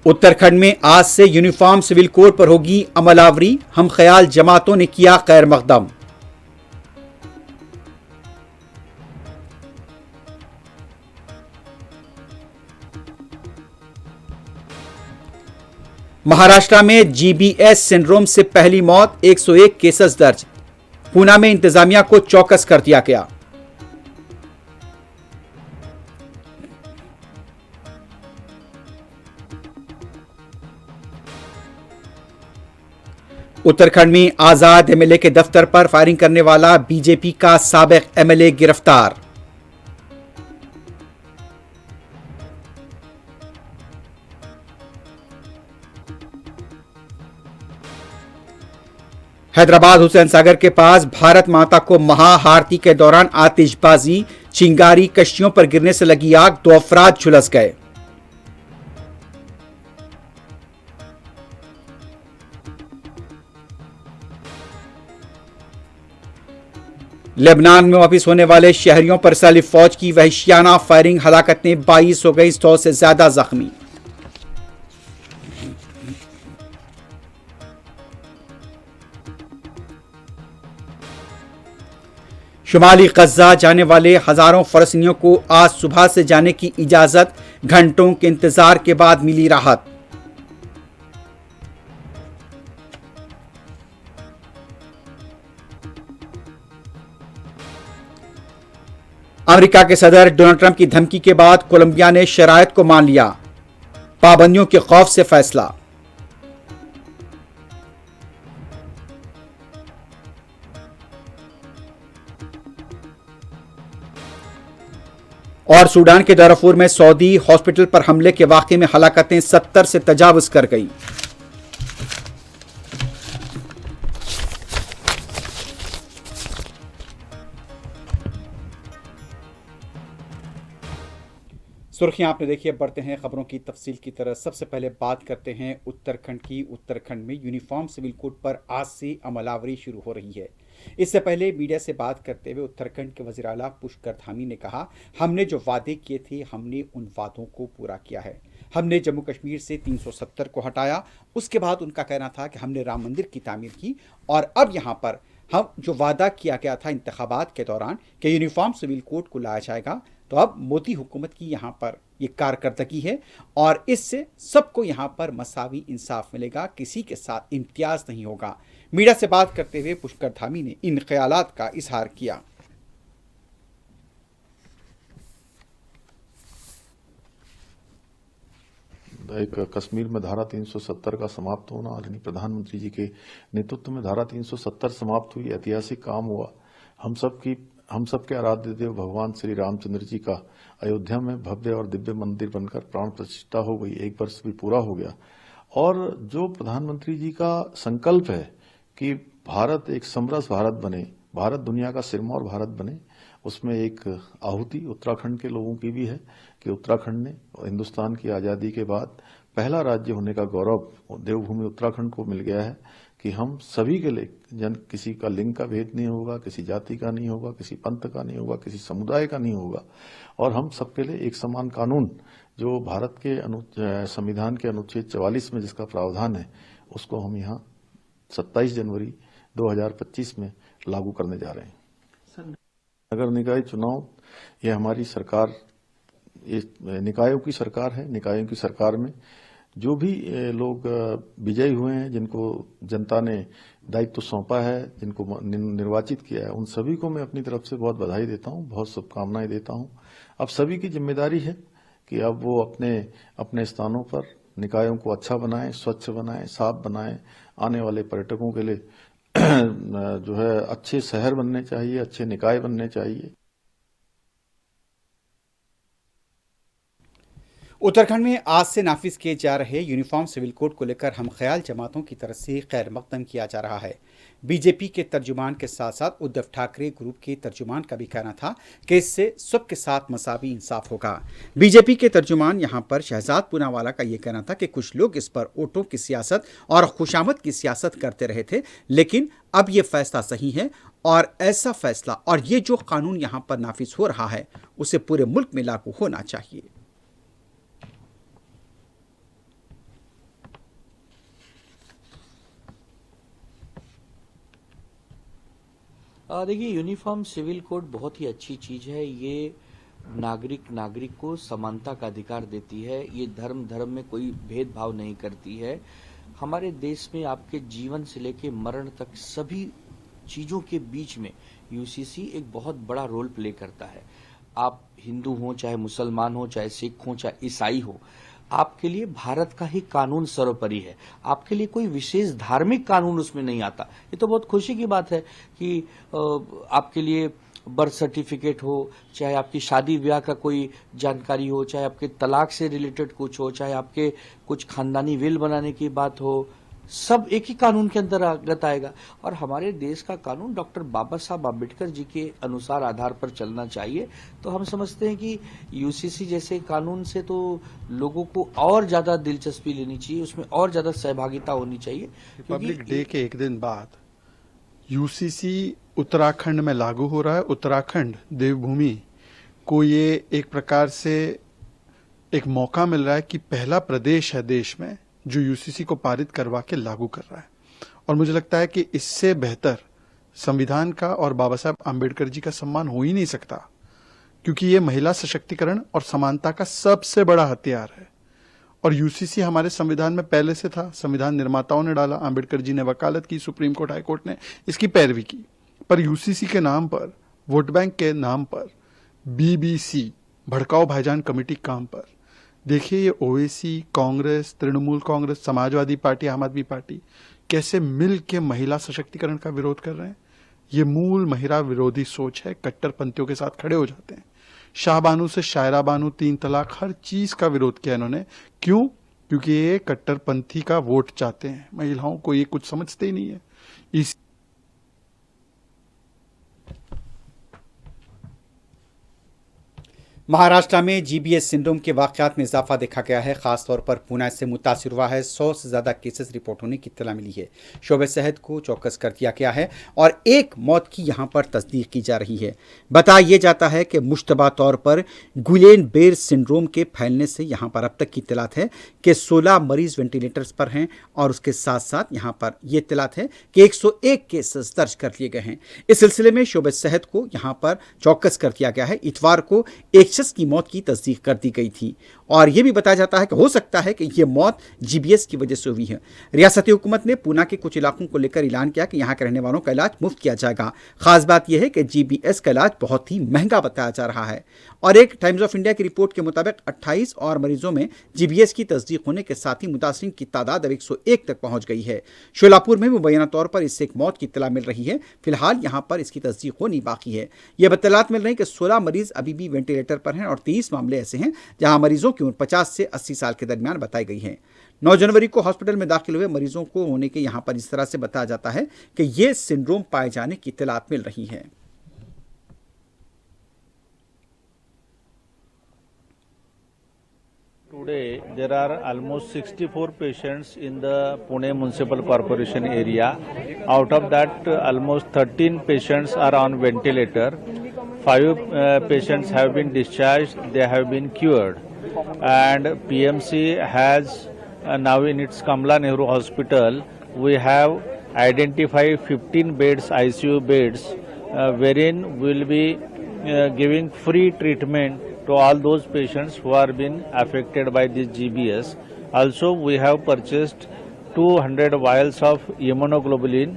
उत्तराखंड में आज से यूनिफॉर्म सिविल कोड पर होगी अमलावरी, हम ख्याल जमातों ने किया खैर मकदम। महाराष्ट्र में जीबीएस सिंड्रोम से पहली मौत, 101 केसेस दर्ज। पूना में इंतजामिया को चौकस कर दिया गया। उत्तराखंड में आजाद एमएलए के दफ्तर पर फायरिंग करने वाला बीजेपी का साबिक एमएलए गिरफ्तार। हैदराबाद हुसैन सागर के पास भारत माता को महाआरती के दौरान आतिशबाजी, चिंगारी, कश्तियों पर गिरने से लगी आग, 2 अफराद झुलस गए। लेबनान में वापिस होने वाले शहरियों पर इसराइली फौज की वहशियाना फायरिंग, हलाकत में 22 हो गई, 100 से ज्यादा जख्मी। शुमाली गजा जाने वाले हजारों फलस्तीनियों को आज सुबह से जाने की इजाजत, घंटों के इंतजार के बाद मिली राहत। अमेरिका के सदर डोनाल्ड ट्रंप की धमकी के बाद कोलंबिया ने शरायत को मान लिया, पाबंदियों के खौफ से फैसला। और सूडान के दारफूर में सऊदी हॉस्पिटल पर हमले के वाकये में हलाकतें 70 से तजावुज कर गई। सुर्खियां आपने देखी। अब बढ़ते हैं खबरों की तफसील की तरफ। सबसे पहले बात करते हैं उत्तराखंड की। उत्तराखंड में यूनिफॉर्म सिविल कोड पर आज से अमलावरी शुरू हो रही है। इससे पहले मीडिया से बात करते हुए उत्तराखंड के वज़ीर आला पुष्कर धामी ने कहा, हमने जो वादे किए थे हमने उन वादों को पूरा किया है। हमने जम्मू कश्मीर से 370 को हटाया। उसके बाद उनका कहना था कि हमने राम मंदिर की तामीर की और अब यहाँ पर हम जो वादा किया गया था इंतखाबात के दौरान कि यूनिफॉर्म सिविल कोड को लाया जाएगा, तो अब मोदी हुकूमत की यहाँ पर ये कारकर्दगी है और इससे सबको यहाँ पर मसावी इंसाफ मिलेगा, किसी के साथ इम्तियाज नहीं होगा। मीडिया से बात करते हुए पुष्कर धामी ने इन ख्यालात का इजहार किया। एक कश्मीर में धारा 370 का समाप्त होना, आदरणीय प्रधानमंत्री जी के नेतृत्व में धारा 370 समाप्त हुई, ऐतिहासिक काम हुआ। हम सबके आराध्य देव भगवान श्री रामचंद्र जी का अयोध्या में भव्य और दिव्य मंदिर बनकर प्राण प्रतिष्ठा हो गई, 1 वर्ष भी पूरा हो गया। और जो प्रधानमंत्री जी का संकल्प है कि भारत एक समरस भारत बने, भारत दुनिया का सिरमौर भारत बने, उसमें एक आहुति उत्तराखंड के लोगों की भी है कि उत्तराखंड ने हिंदुस्तान की आज़ादी के बाद पहला राज्य होने का गौरव देवभूमि उत्तराखंड को मिल गया है कि हम सभी के लिए किसी का लिंग का भेद नहीं होगा, किसी जाति का नहीं होगा, किसी पंथ का नहीं होगा, किसी समुदाय का नहीं होगा और हम सबके लिए एक समान कानून जो भारत के संविधान के अनुच्छेद 44 में जिसका प्रावधान है उसको हम यहाँ 27 जनवरी 2025 में लागू करने जा रहे हैं। नगर निकाय चुनाव ये हमारी सरकार, ये निकायों की सरकार है। निकायों की सरकार में जो भी लोग विजयी हुए हैं, जिनको जनता ने दायित्व सौंपा है, जिनको निर्वाचित किया है, उन सभी को मैं अपनी तरफ से बहुत बधाई देता हूं, बहुत शुभकामनाएं देता हूं। अब सभी की जिम्मेदारी है कि अब वो अपने अपने स्थानों पर निकायों को अच्छा बनाएं, स्वच्छ बनाएं, साफ बनाएं। आने वाले पर्यटकों के लिए जो है अच्छे शहर बनने चाहिए, अच्छे निकाय बनने चाहिए। उत्तराखंड में आज से नाफिज किए जा रहे यूनिफॉर्म सिविल कोड को लेकर हम ख्याल जमातों की तरफ से खैर मकदम किया जा रहा है। बीजेपी के तर्जुमान के साथ साथ उद्धव ठाकरे ग्रुप के तर्जुमान का भी कहना था कि इससे सबके साथ मसावी इंसाफ होगा। बीजेपी के तर्जुमान यहां पर शहजाद पूनावाला का यह कहना था कि कुछ लोग इस पर वोटों की सियासत और खुशामद की सियासत करते रहे थे, लेकिन अब यह फैसला सही है और ऐसा फैसला और ये जो कानून यहां पर नाफिज हो रहा है उसे पूरे मुल्क में लागू होना चाहिए। देखिए, यूनिफॉर्म सिविल कोड बहुत ही अच्छी चीज है। ये नागरिक को समानता का अधिकार देती है। ये धर्म में कोई भेदभाव नहीं करती है। हमारे देश में आपके जीवन से लेके मरण तक सभी चीजों के बीच में यूसीसी एक बहुत बड़ा रोल प्ले करता है। आप हिंदू हो, चाहे मुसलमान हो, चाहे सिख हो, चाहे ईसाई हो, आपके लिए भारत का ही कानून सर्वोपरि है। आपके लिए कोई विशेष धार्मिक कानून उसमें नहीं आता। ये तो बहुत खुशी की बात है कि आपके लिए बर्थ सर्टिफिकेट हो, चाहे आपकी शादी ब्याह का कोई जानकारी हो, चाहे आपके तलाक से रिलेटेड कुछ हो, चाहे आपके कुछ खानदानी विल बनाने की बात हो, सब एक ही कानून के अंतर्गत आएगा। और हमारे देश का कानून डॉक्टर बाबा साहब आम्बेडकर जी के अनुसार आधार पर चलना चाहिए। तो हम समझते हैं कि यूसीसी जैसे कानून से तो लोगों को और ज्यादा दिलचस्पी लेनी चाहिए, उसमें और ज्यादा सहभागिता होनी चाहिए। रिपब्लिक डे के एक दिन बाद यूसीसी उत्तराखंड में लागू हो रहा है। उत्तराखंड देवभूमि को ये एक प्रकार से एक मौका मिल रहा है कि पहला प्रदेश है देश में जो यूसीसी को पारित करवा के लागू कर रहा है। और मुझे लगता है कि इससे बेहतर संविधान का और बाबा साहब आम्बेडकर जी का सम्मान हो ही नहीं सकता, क्योंकि ये महिला सशक्तिकरण और समानता का सबसे बड़ा हथियार है। और यूसीसी हमारे संविधान में पहले से था। संविधान निर्माताओं ने डाला, आम्बेडकर जी ने वकालत की, सुप्रीम कोर्ट, हाई कोर्ट ने इसकी पैरवी की। पर यूसीसी के नाम पर, वोट बैंक के नाम पर बीबीसी, भड़काओ भाईजान कमेटी काम पर, देखिए ये ओवैसी, कांग्रेस, तृणमूल कांग्रेस, समाजवादी पार्टी, आम आदमी पार्टी कैसे मिल के महिला सशक्तिकरण का विरोध कर रहे हैं। ये मूल महिला विरोधी सोच है। कट्टरपंथियों के साथ खड़े हो जाते हैं। शाहबानू से शायरा बानू, 3 तलाक, हर चीज का विरोध किया इन्होंने। क्यों? क्योंकि ये कट्टरपंथी का वोट चाहते हैं। महिलाओं को ये कुछ समझते ही नहीं है। इस महाराष्ट्र में जीबीएस सिंड्रोम के वाकयात में इजाफा देखा गया है। खासतौर पर पूना इससे मुतासिर हुआ है। 100 से ज़्यादा केसेस रिपोर्ट होने की इत्तला मिली है। शोबे सेहत को चौकस कर दिया गया है और एक मौत की यहां पर तस्दीक की जा रही है। बताया जाता है कि मुश्तबा तौर पर गुलेन बेर सिंड्रोम के फैलने से यहां पर अब तक की इत्तलात है कि 16 मरीज वेंटिलेटर्स पर हैं और उसके साथ साथ यहां पर यह इत्तलात है कि 101 केसेस दर्ज कर लिए गए हैं। इस सिलसिले में शोबे सेहत को यहां पर चौकस कर दिया गया है। इतवार को एक की मौत की तस्दीक कर दी गई थी और यह भी बताया जाता है कि हो सकता है कि यह मौत जीबीएस की वजह से हुई है। रियासती हुकूमत ने पूना के कुछ इलाकों को लेकर ऐलान किया कि यहां के रहने वालों का इलाज मुफ्त किया जाएगा। खास बात यह है कि जीबीएस का इलाज बहुत ही महंगा बताया जा रहा है और एक टाइम्स ऑफ इंडिया की रिपोर्ट के मुताबिक 28 और मरीजों में जीबीएस की तस्दीक होने के साथ ही मुतासरीन की तादाद अब 101 तक पहुंच गई है। शोलापुर में मुबैना तौर पर इससे एक मौत की इत्तला मिल रही है। फिलहाल यहां पर इसकी तस्दीक होनी बाकी है। यह इत्तलात मिल रही है कि 16 मरीज अभी भी वेंटिलेटर पर हैं और 30 मामले ऐसे हैं जहां मरीजों की उम्र 50 से 80 साल के दरमियान बताई गई है। 9 जनवरी को हॉस्पिटल में दाखिल हुए मरीजों को होने के यहां पर इस तरह से बताया जाता है कि यह सिंड्रोम पाए जाने की इत्तलात मिल रही है। Today, there are almost 64 patients in the Pune Municipal Corporation area. Out of that, almost 13 patients are on ventilator. 5 patients have been discharged. They have been cured. And PMC has now in its Kamla Nehru Hospital, we have identified 15 beds, ICU beds, wherein we will be giving free treatment to all those patients who are been affected by this GBS. Also, we have purchased 200 vials of immunoglobulin,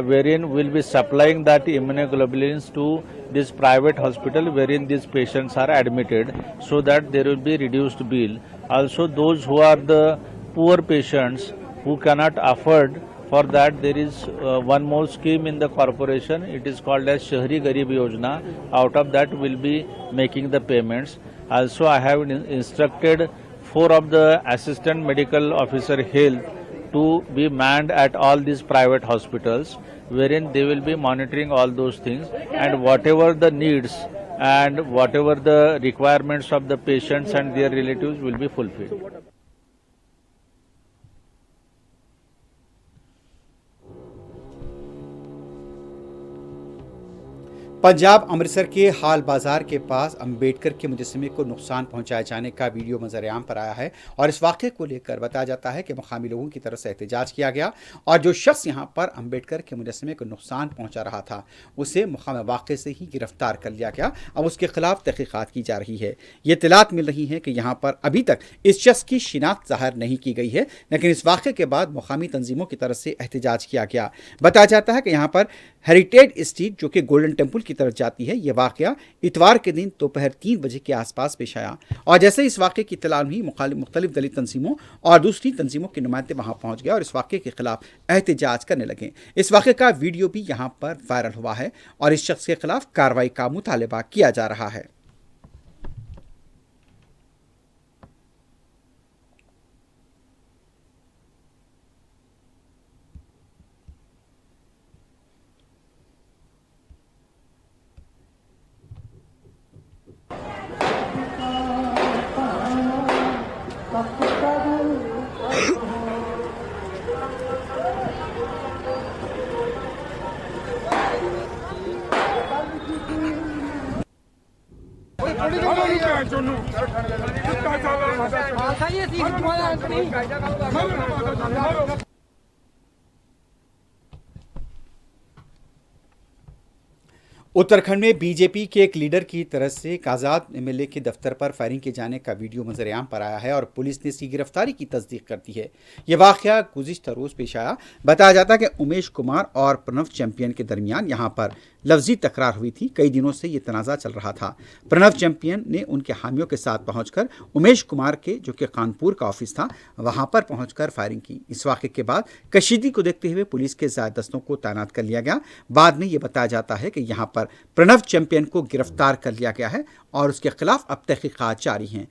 wherein we will be supplying that immunoglobulins to this private hospital wherein these patients are admitted, so that there will be reduced bill. Also, those who are the poor patients who cannot afford, for that there is one more scheme in the corporation. It is called as Shahri Garib Yojana. Out of that we will be making the payments. Also, I have instructed 4 of the assistant medical officer health to be manned at all these private hospitals, wherein they will be monitoring all those things, and whatever the needs and whatever the requirements of the patients and their relatives will be fulfilled. Punjab Amritsar के हाल बाजार के पास अंबेडकर के मुजस्समे को नुकसान पहुंचाए जाने का video मंजर-ए-आम पर आया है और इस वाक़े को लेकर बताया जाता है कि मुकामी लोगों की तरफ से एहतजाज किया गया और जो शख्स यहां पर अंबेडकर के मुजस्समे को नुकसान पहुंचा रहा था उसे मुकामी वाक़े से ही गिरफ्तार कर लिया गया। अब उसके खिलाफ तहकीकात की जा रही है। ये इत्तलात मिल रही है कि यहाँ पर अभी तक इस शख्स की शिनाख्त ज़ाहिर नहीं की गई है, लेकिन इस वाक़े के बाद मुकामी तंजीमों की तरफ से एहतजाज किया गया। बताया जाता है कि यहाँ पर हेरिटेज स्ट्रीट जो कि गोल्डन टेम्पल की तरफ जाती है, यह वाक़या इतवार के दिन दोपहर 3 बजे के आसपास पेश आया और जैसे इस वाक़े की इत्तला हुई मुख्तलिफ दलित तंजीमों और दूसरी तंजीमों के नुमाइंदे वहाँ पहुँच गए और इस वाक़े के खिलाफ एहतजाज करने लगे। इस वाक़े का वीडियो भी यहाँ पर वायरल हुआ है और इस शख्स के खिलाफ कार्रवाई का मुतालबा किया जा रहा है। उत्तराखंड में बीजेपी के एक लीडर की तरफ से एक आज़ाद एमएलए के दफ्तर पर फायरिंग किए जाने का वीडियो मंजर-ए-आम पर आया है और पुलिस ने इसकी गिरफ्तारी की तस्दीक कर दी है। यह वाक़या गुज़िश्ता रोज़ पेश आया। बताया जाता है कि उमेश कुमार और प्रणव चैंपियन के दरमियान यहाँ पर लफ्जी तकरार हुई थी। कई दिनों से ये तनाज़ा चल रहा था। प्रणव चैंपियन ने उनके हामियों के साथ पहुंचकर उमेश कुमार के जो कि कानपुर का ऑफिस था वहां पर पहुंचकर फायरिंग की। इस वाक़े के बाद कशीदगी को देखते हुए पुलिस के ज़ायद दस्तों को तैनात कर लिया गया। बाद में ये बताया जाता है कि यहाँ पर प्रणव चैंपियन को गिरफ्तार कर लिया गया है और उसके खिलाफ अब तहकीकात जारी हैं।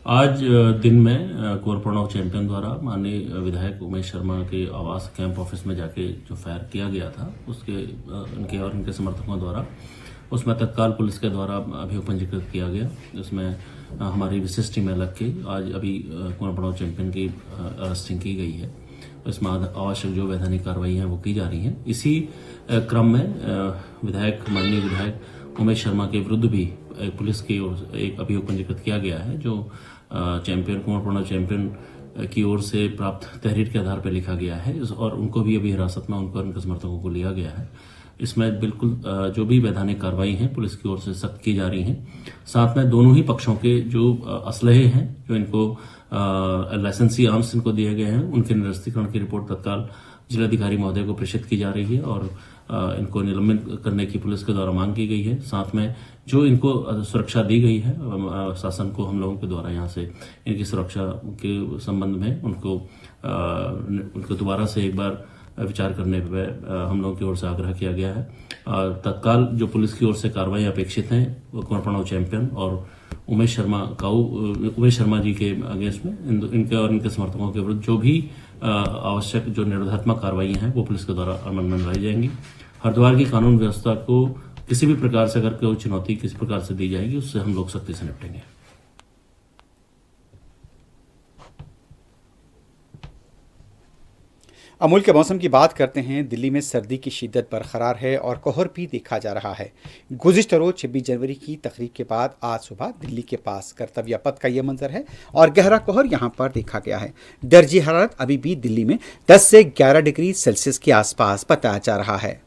आज दिन में कुंवर प्रणव चैंपियन द्वारा माननीय विधायक उमेश शर्मा के आवास कैंप ऑफिस में जाके जो फायर किया गया था उसके उनके और उनके समर्थकों द्वारा उसमें तत्काल पुलिस के द्वारा अभियोग पंजीकृत किया गया। उसमें हमारी विशिष्ट टीमें लग के आज अभी कुंवर प्रणव चैंपियन की अरेस्टिंग की गई है। इसमें आवश्यक जो वैधानिक कार्रवाई हैं वो की जा रही हैं। इसी क्रम में माननीय विधायक उमेश शर्मा के विरुद्ध भी पुलिस की ओर से एक अभियोग पंजीकृत किया गया है जो चैंपियन कुंवर प्रणव चैंपियन की ओर से प्राप्त तहरीर के आधार पर लिखा गया है और उनको भी अभी हिरासत में उनको उनके समर्थकों को लिया गया है। इसमें बिल्कुल जो भी वैधानिक कार्रवाई है पुलिस की ओर से सख्त की जा रही है। साथ में दोनों ही पक्षों के जो असलहे हैं जो इनको लाइसेंसी आर्म्स इनको दिए गए हैं उनके निरस्तीकरण की रिपोर्ट तत्काल जिलाधिकारी महोदय को प्रेषित की जा रही है और इनको निलंबित करने की पुलिस के द्वारा मांग की गई है। साथ में जो इनको सुरक्षा दी गई है शासन को हम लोगों के द्वारा यहाँ से इनकी सुरक्षा के संबंध में उनको दोबारा से एक बार विचार करने पर हम लोगों की ओर से आग्रह किया गया है। तत्काल जो पुलिस की ओर से कार्रवाई अपेक्षित हैं कुंवर प्रणव चैंपियन और उमेश शर्मा जी के अगेंस्ट में इनके और इनके समर्थकों के विरुद्ध जो भी आवश्यक जो निरोधात्मक कार्रवाई हैं वो पुलिस के द्वारा अमल में लाई जाएंगी। हरिद्वार की कानून व्यवस्था को किसी भी प्रकार से अगर कोई चुनौती किसी प्रकार से दी जाएगी उससे हम लोग सख्ती से निपटेंगे। अमूल के मौसम की बात करते हैं। दिल्ली में सर्दी की शिद्दत बरकरार है और कोहर भी देखा जा रहा है। गुज़िश्ता रोज 26 जनवरी की तकरीब के बाद आज सुबह दिल्ली के पास कर्तव्य पथ का यह मंजर है और गहरा कोहर यहाँ पर देखा गया है। दर्जी हरारत अभी भी दिल्ली में 10 से 11 डिग्री सेल्सियस के आसपास बताया जा रहा है।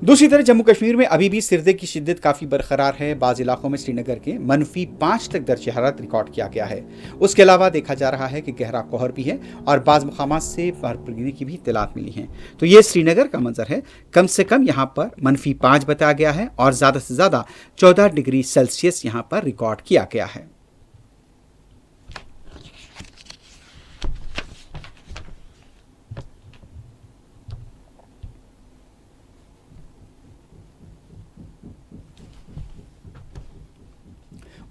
दूसरी तरफ जम्मू कश्मीर में अभी भी सर्दी की शिद्दत काफ़ी बरकरार है। बाज़ इलाकों में श्रीनगर के -5 तक दर्जे हरारत रिकॉर्ड किया गया है। उसके अलावा देखा जा रहा है कि गहरा कोहर भी है और बाज़ मुकामात से बर्फ गिरने की भी इत्तलात मिली हैं। तो ये श्रीनगर का मंजर है। कम से कम यहाँ पर -5 बताया गया है और ज़्यादा से ज़्यादा 14 डिग्री सेल्सियस यहाँ पर रिकॉर्ड किया गया है।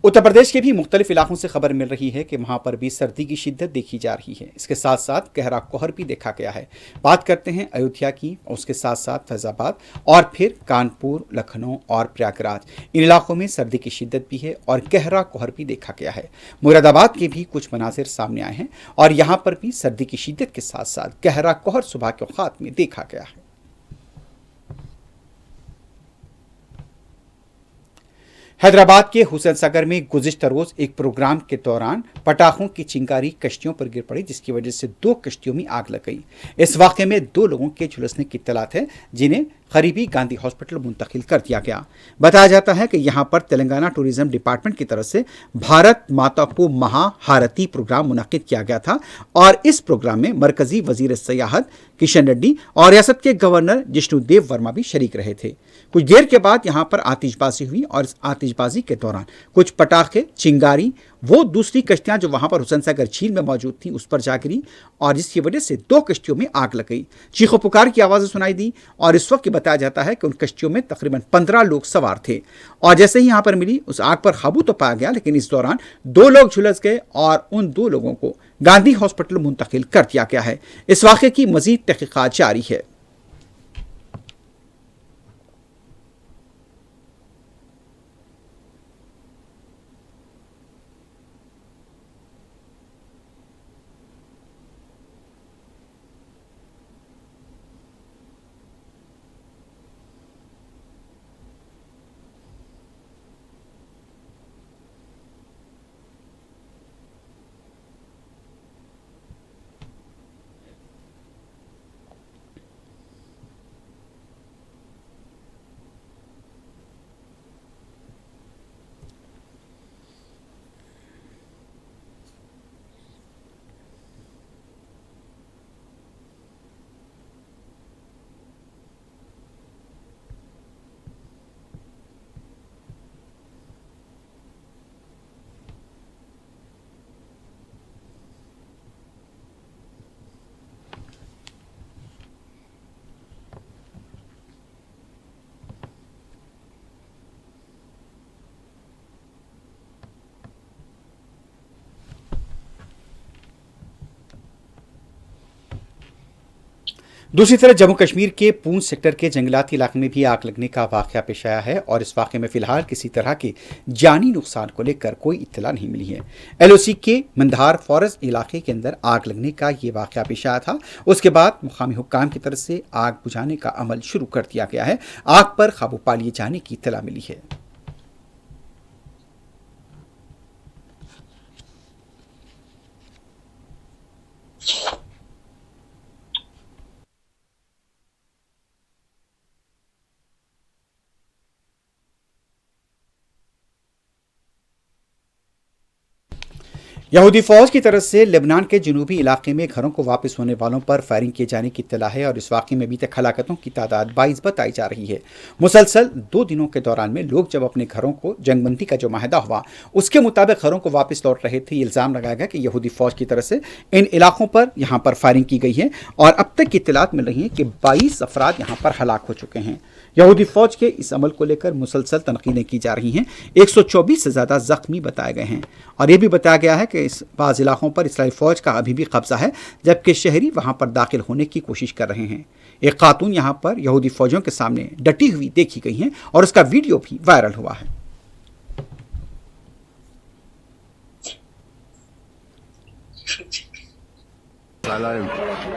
उत्तर प्रदेश के भी मुख्तलिफ इलाकों से खबर मिल रही है कि वहाँ पर भी सर्दी की शिद्दत देखी जा रही है। इसके साथ साथ गहरा कोहर भी देखा गया है। बात करते हैं अयोध्या की, उसके साथ साथ फैजाबाद और फिर कानपुर, लखनऊ और प्रयागराज। इन इलाकों में सर्दी की शिद्दत भी है और गहरा कोहर भी देखा गया है। मुरादाबाद के भी कुछ मनाजिर सामने आए हैं और यहाँ पर भी सर्दी की शिद्दत के साथ साथ गहरा कोहर सुबह के औक़ात में देखा गया है। हैदराबाद के हुसैन सागर में गुज़िश्ता रोज एक प्रोग्राम के दौरान पटाखों की चिंगारी कश्तियों पर गिर पड़ी, जिसकी वजह से 2 कश्तियों में आग लग गई। इस वाक़े में 2 लोगों के झुलसने की इत्तलात है, जिन्हें करीबी गांधी हॉस्पिटल मुंतकिल कर दिया गया। बताया जाता है कि यहाँ पर तेलंगाना टूरिज्म डिपार्टमेंट की तरफ से भारत माता को महाहारती प्रोग्राम मुनक्किद किया गया था और इस प्रोग्राम में मरकजी वजीर सयाहत किशन रेड्डी और रियासत के गवर्नर जिष्णुदेव वर्मा भी शरीक रहे थे। कुछ देर के बाद यहाँ पर आतिशबाजी हुई और इस आतिशबाजी के दौरान कुछ पटाखे, चिंगारी, वो दूसरी कश्तियां जो वहां पर हुसैन सागर झील में मौजूद थी उस पर जा गिरी और जिसकी वजह से 2 कश्तियों में आग लग गई। चीखों पुकार की आवाज़ें सुनाई दी और इस वक्त बताया जाता है कि उन कश्तियों में तकरीबन 15 लोग सवार थे और जैसे ही यहाँ पर मिली उस आग पर काबू तो पाया गया, लेकिन इस दौरान 2 लोग झुलस गए और उन 2 लोगों को गांधी हॉस्पिटल मुंतकिल कर दिया गया है। इस वाक़े की मजीद तहकीकात जारी है। दूसरी तरफ जम्मू कश्मीर के पूंछ सेक्टर के जंगलाती इलाके में भी आग लगने का वाक़या पेश आया है और इस वाक़े में फिलहाल किसी तरह के जानी नुकसान को लेकर कोई इत्तला नहीं मिली है। LOC के मंधार फॉरेस्ट इलाके के अंदर आग लगने का ये वाक़या पेश आया था। उसके बाद मुकामी हुक्काम की तरफ से आग बुझाने का अमल शुरू कर दिया गया है। आग पर काबू पा लिए जाने की इत्तला मिली है। यहूदी फौज की तरफ से लेबनान के जनूबी इलाके में घरों को वापस होने वालों पर फायरिंग किए जाने की इत्तला है और इस वाक़े में अभी तक हलाकतों की तादाद 22 बताई जा रही है। मुसलसल 2 दिनों के दौरान में लोग जब अपने घरों को जंगबंदी का जो माहदा हुआ उसके मुताबिक घरों को वापस लौट रहे थे। इल्ज़ाम लगाया गया कि यहूदी फौज की तरफ से इन इलाकों पर यहाँ पर फायरिंग की गई है और अब तक की इत्तलात मिल रही है कि 22 अफराद यहाँ पर हलाक हो चुके हैं। यहूदी फौज के इस अमल को लेकर मुसलसल तनकीदें की जा रही हैं। 124 से ज़्यादा जख्मी बताए गए हैं और यह भी बताया गया है कि इस बाज़ इलाकों पर इस्राइल फौज का अभी भी कब्जा है, जबकि शहरी वहां पर दाखिल होने की कोशिश कर रहे हैं। एक खातून यहां पर यहूदी फौजियों के सामने डटी हुई देखी गई हैं और उसका वीडियो भी वायरल हुआ है।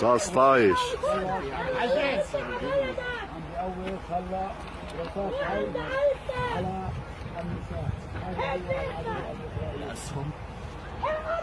16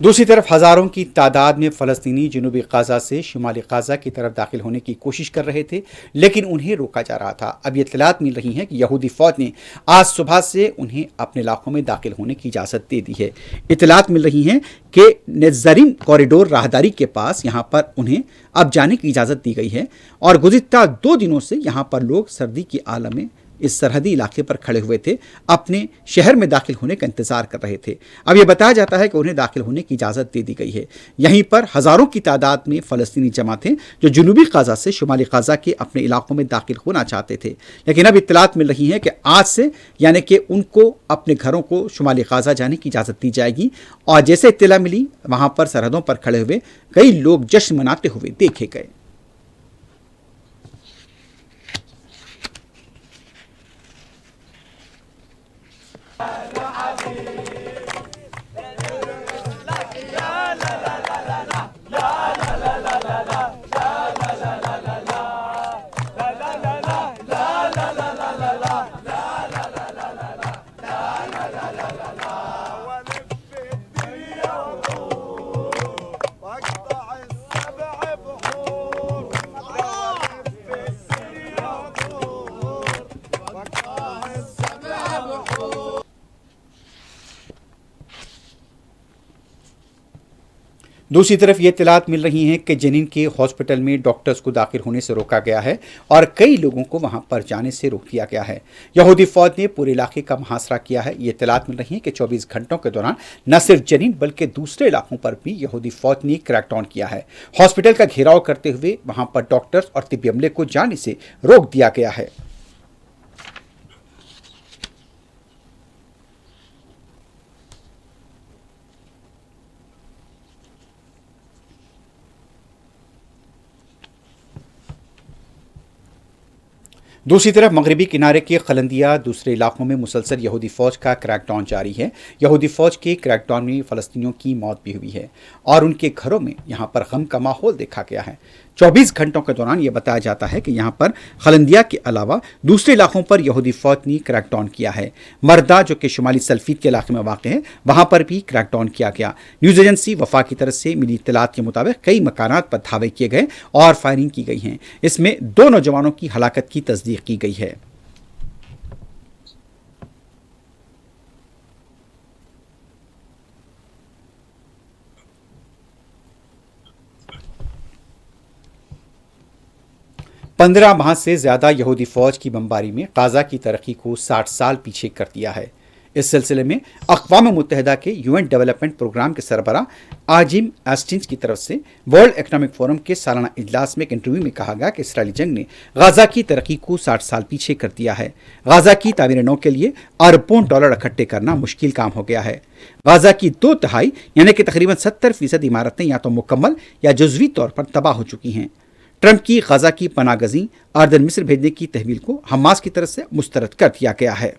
दूसरी तरफ हज़ारों की तादाद में फ़लस्तीनी जनूबी गाज़ा से शुमाली गाज़ा की तरफ दाखिल होने की कोशिश कर रहे थे, लेकिन उन्हें रोका जा रहा था। अब ये इत्तलात मिल रही हैं कि यहूदी फ़ौज ने आज सुबह से उन्हें अपने इलाकों में दाखिल होने की इजाज़त दे दी है। इत्तलात मिल रही हैं कि नेज़रिम कॉरिडोर राहदारी के पास यहाँ पर उन्हें अब जाने की इजाज़त दी गई है और गुज़िश्ता 2 दिनों से यहाँ पर लोग सर्दी की आलम में इस सरहदी इलाके पर खड़े हुए थे, अपने शहर में दाखिल होने का इंतजार कर रहे थे। अब यह बताया जाता है कि उन्हें दाखिल होने की इजाज़त दे दी गई है। यहीं पर हज़ारों की तादाद में फ़लस्तीनी जमा थे जो जनूबी गाज़ा से शुमाली गाज़ा के अपने इलाकों में दाखिल होना चाहते थे, लेकिन अब इत्तलात मिल रही है कि आज से यानी कि उनको अपने घरों को शुमाली गाज़ा जाने की इजाज़त दी जाएगी। और जैसे इत्तला मिली, वहाँ पर सरहदों पर खड़े हुए कई लोग जश्न मनाते हुए देखे गए। दूसरी तरफ ये इत्तलात मिल रही हैं कि जनीन के हॉस्पिटल में डॉक्टर्स को दाखिल होने से रोका गया है और कई लोगों को वहां पर जाने से रोक दिया गया है। यहूदी फौज ने पूरे इलाके का मुहासरा किया है। ये इत्तलात मिल रही हैं कि 24 घंटों के दौरान न सिर्फ जनीन बल्कि दूसरे इलाकों पर भी यहूदी फौज ने क्रैकडाउन किया है। हॉस्पिटल का घेराव करते हुए वहां पर डॉक्टर्स और तिब्बी अमले को जाने से रोक दिया गया है। दूसरी तरफ मगरबी किनारे के खलंदिया दूसरे इलाकों में मुसलसल यहूदी फ़ौज का क्रैकडाउन जारी है। यहूदी फ़ौज के क्रैकडाउन में फ़लस्तीनियों की मौत भी हुई है और उनके घरों में यहाँ पर गम का माहौल देखा गया है। 24 घंटों के दौरान यह बताया जाता है कि यहाँ पर खलंदिया के अलावा दूसरे इलाकों पर यहूदी फ़ौज ने क्रैकडाउन किया है। मर्दा जो कि शुमाली सल्फीद के इलाके में वाक़ है, वहाँ पर भी क्रैकडाउन किया गया। न्यूज़ एजेंसी वफा की तरफ से मिली इत्तलात के मुताबिक कई मकानात पर धावे किए गए और फायरिंग की गई हैं। इसमें 2 नौजवानों की हलाकत की तस्दीक की गई है। पंद्रह माह से ज्यादा यहूदी फौज की बमबारी में गाजा की तरक्की को 60 साल पीछे कर दिया है। इस सिलसिले में अक़वाम मुत्तहिदा के यूएन डेवलपमेंट प्रोग्राम के सरबराह आजिम एस्टिंस की तरफ से वर्ल्ड इकनॉमिक फोरम के सालाना इजलास में एक इंटरव्यू में कहा गया कि इसराइली जंग ने गाजा की तरक्की को 60 साल पीछे कर दिया है। गाजा की तामीर नौ के लिए अरबों डॉलर इकट्ठे करना मुश्किल काम हो गया है। गाजा की 2/3 यानी कि तकरीबन 70% इमारतें या तो मुकम्मल या जुज़वी तौर पर तबाह हो चुकी हैं। ट्रंप की गाजा की पनागजी अर्दन मिस्र भेजने की तहवील को हमास की तरफ से मुस्तरद कर दिया गया है।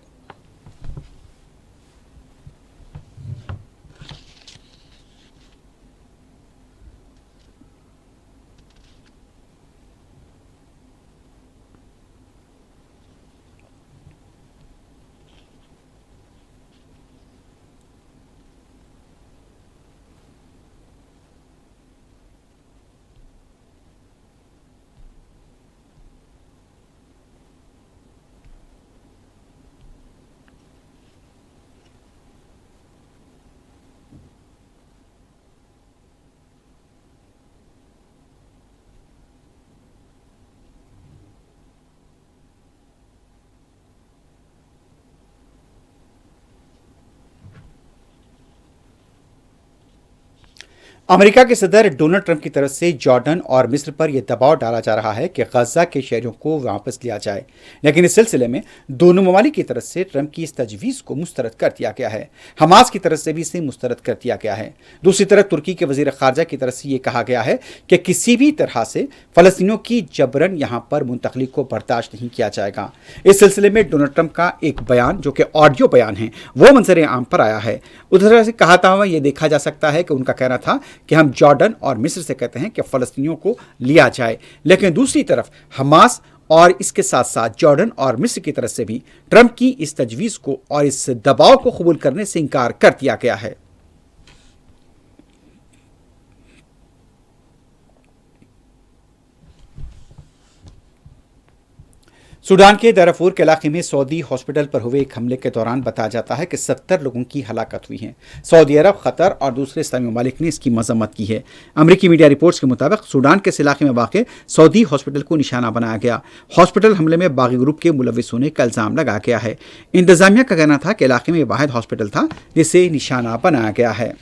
अमेरिका के सदर डोनाल्ड ट्रंप की तरफ से जॉर्डन और मिस्र पर यह दबाव डाला जा रहा है कि गजा के शहरियों को वापस लिया जाए, लेकिन इस सिलसिले में दोनों ममालिक की तरफ से ट्रंप की इस तजवीज़ को मुस्तरद कर दिया गया है। हमास की तरफ से भी इसे मुस्तरद कर दिया गया है। दूसरी तरफ तुर्की के वजीर खारजा की तरफ से यह कहा गया है कि किसी भी तरह से फलस्तीनियों की जबरन यहाँ पर मुंतकली को बर्दाश्त नहीं किया जाएगा। इस सिलसिले में डोनाल्ड ट्रंप का एक बयान, जो कि ऑडियो बयान है, वो मंजर आम पर आया है। उधर से कहता हुआ यह देखा जा सकता है कि उनका कहना था कि हम जॉर्डन और मिस्र से कहते हैं कि फलस्तीनियों को लिया जाए, लेकिन दूसरी तरफ हमास और इसके साथ साथ जॉर्डन और मिस्र की तरफ से भी ट्रंप की इस तजवीज़ को और इस दबाव को कबूल करने से इंकार कर दिया गया है। सूडान के दारफूर के इलाके में सऊदी हॉस्पिटल पर हुए एक हमले के दौरान बताया जाता है कि 70 लोगों की हलाकत हुई है। सऊदी अरब, कतर और दूसरे इस्लामी ममालिक ने इसकी मजम्मत की है। अमरीकी मीडिया रिपोर्ट्स के मुताबिक सूडान के इस इलाके में वाक़ सऊदी हॉस्पिटल को निशाना बनाया गया। हॉस्पिटल हमले में बागी ग्रुप के मुलविस होने का इल्ज़ाम लगाया गया है। इंतजामिया का कहना था कि इलाके में वाहिद हॉस्पिटल था जिसे निशाना बनाया गया है।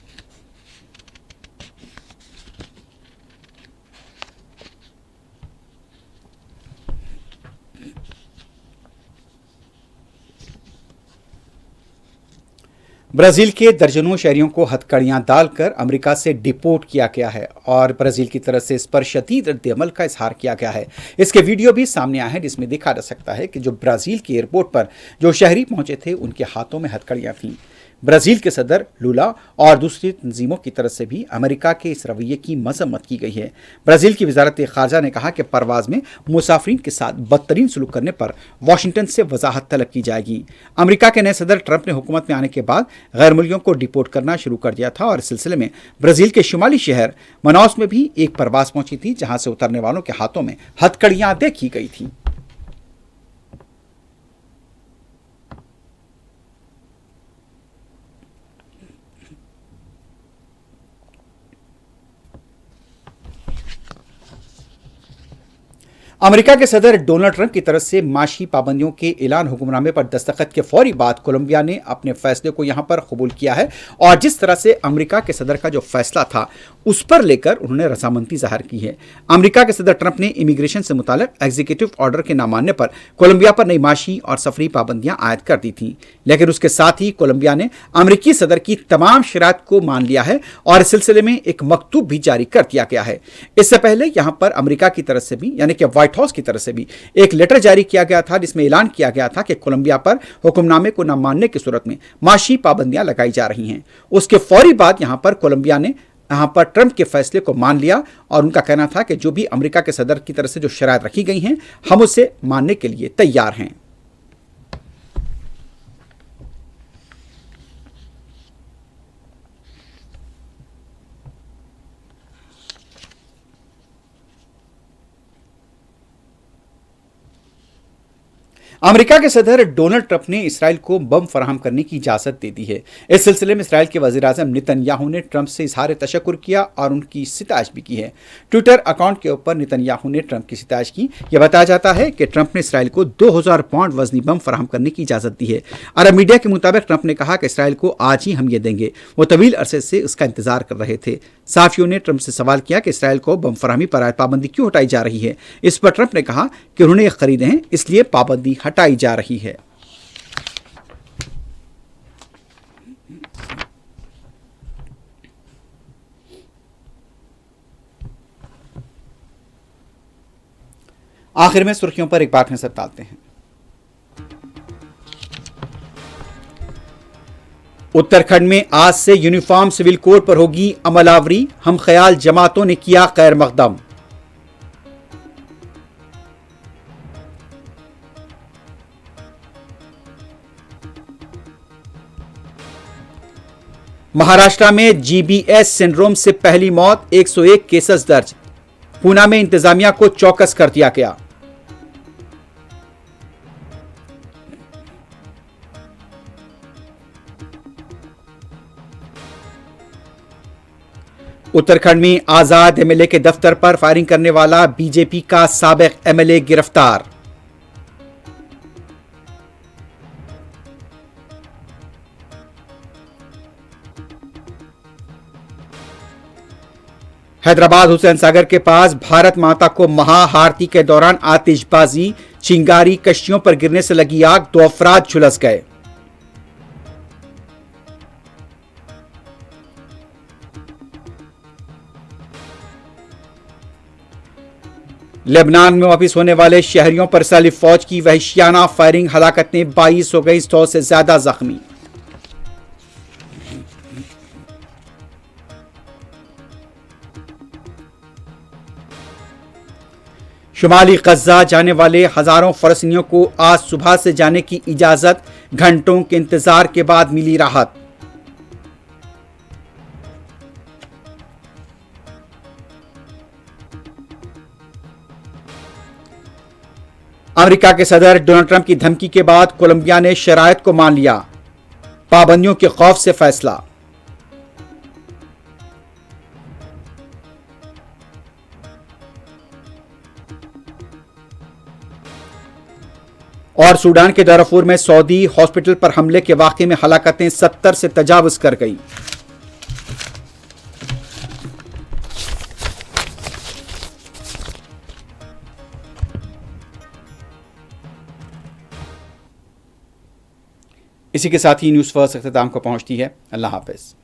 ब्राज़ील के दर्जनों शहरियों को हथकड़ियां डालकर अमेरिका से डिपोर्ट किया गया है और ब्राज़ील की तरफ से इस पर शदीद रद्द-ए-अमल का इजहार किया गया है। इसके वीडियो भी सामने आए हैं जिसमें देखा जा सकता है कि जो ब्राज़ील के एयरपोर्ट पर जो शहरी पहुंचे थे उनके हाथों में हथकड़ियां थीं। ब्राज़ील के सदर लूला और दूसरी तंजीमों की तरफ से भी अमेरिका के इस रवैये की मजम्मत की गई है। ब्राज़ील की वजारत खारजा ने कहा कि परवाज़ में मुसाफिरीन के साथ बदतरीन सलूक करने पर वाशिंगटन से वजाहत तलब की जाएगी। अमेरिका के नए सदर ट्रंप ने हुकूमत में आने के बाद गैर मुल्कियों को डिपोर्ट करना शुरू कर दिया था और इस सिलसिले में ब्राज़ील के शुमाली शहर मनाउस में भी एक परवाज़ पहुंची थी जहां से उतरने वालों के हाथों में हथकड़ियां देखी गई थी। अमेरिका के सदर डोनाल्ड ट्रंप की तरफ से माशी पाबंदियों के ऐलान हुक्मनामे पर दस्तखत के फौरी बाद कोलंबिया ने अपने फैसले को यहां पर कबूल किया है और जिस तरह से अमेरिका के सदर का जो फैसला था उस पर लेकर उन्होंने रजामंदी जाहिर की है। अमेरिका के सदर ट्रंप ने इमिग्रेशन से मुताल्लिक एग्जीक्यूटिव ऑर्डर के ना मानने पर कोलंबिया पर नई माशी और सफरी पाबंदियां आयद कर दी थी, लेकिन उसके साथ ही कोलंबिया ने अमेरिकी सदर की तमाम शराइत को मान लिया है और इस सिलसिले में एक मकतूब भी जारी कर दिया गया है। इससे पहले यहां पर अमेरिका की तरफ से भी यानी कि व्हाइट हाउस की तरफ से भी एक लेटर जारी किया गया था जिसमें ऐलान किया गया था कि कोलंबिया पर हुक्मनामे को न मानने की सूरत में माशी पाबंदियां लगाई जा रही हैं। उसके फौरी बाद यहां पर कोलंबिया ने यहां पर ट्रंप के फैसले को मान लिया और उनका कहना था कि जो भी अमेरिका के सदर की तरफ से जो शराइत रखी गई हैं हम उसे मानने के लिए तैयार हैं। अमेरिका के सदर डोनाल्ड ट्रंप ने इसराइल को बम फराहम करने की इजाज़त दे दी है। इस सिलसिले में इसराइल के वज़ीर-ए-आज़म नेतन्याहू ने ट्रंप से इज़हार तशक्कुर किया और उनकी सिताइश भी की है। ट्विटर अकाउंट के ऊपर नेतन्याहू ने ट्रंप की सिताइश की। यह बताया जाता है कि ट्रंप ने इसराइल को 2000 पाउंड वजनी बम फराहम करने की इजाज़त दी है। अरब मीडिया के मुताबिक ट्रंप ने कहा कि इसराइल को आज ही हम ये देंगे। वो तवील अरसे से इसका इंतजार कर रहे थे। साफियों ने ट्रंप से सवाल किया कि इसराइल को बम फराहमी पर पाबंदी क्यों हटाई जा रही है। इस पर ट्रंप ने कहा कि उन्होंने ये खरीदे हैं इसलिए पाबंदी हटाई जा रही है। आखिर में सुर्खियों पर एक बार नजर डालते हैं। उत्तराखंड में आज से यूनिफॉर्म सिविल कोड पर होगी अमलावरी, हम ख्याल जमातों ने किया खैर मकदम। महाराष्ट्र में जीबीएस सिंड्रोम से पहली मौत, 101 केसेस दर्ज। पूना में इंतजामिया को चौकस कर दिया गया। उत्तराखंड में आजाद एमएलए के दफ्तर पर फायरिंग करने वाला बीजेपी का साबिक एमएलए गिरफ्तार। हैदराबाद हुसैन सागर के पास भारत माता को महाआरती के दौरान आतिशबाजी, चिंगारी, कश्तियों पर गिरने से लगी आग, 2 अफराद झुलस गए। लेबनान में वापिस होने वाले शहरियों पर इसराइली फौज की वहशियाना फायरिंग, हलाकतें 22 हो गई, 100 से ज्यादा जख्मी। शुमाली गजा जाने वाले हजारों फलस्तीनियों को आज सुबह से जाने की इजाजत, घंटों के इंतजार के बाद मिली राहत। अमेरिका के सदर डोनाल्ड ट्रंप की धमकी के बाद कोलंबिया ने शराइत को मान लिया, पाबंदियों के खौफ से फैसला। और सूडान के दारफूर में सऊदी हॉस्पिटल पर हमले के वाकये में हलाकतें 70 से तजावुज कर गई। इसी के साथ ही न्यूज़ फर्स्ट अख्ताम को पहुंचती है। अल्लाह हाफिज।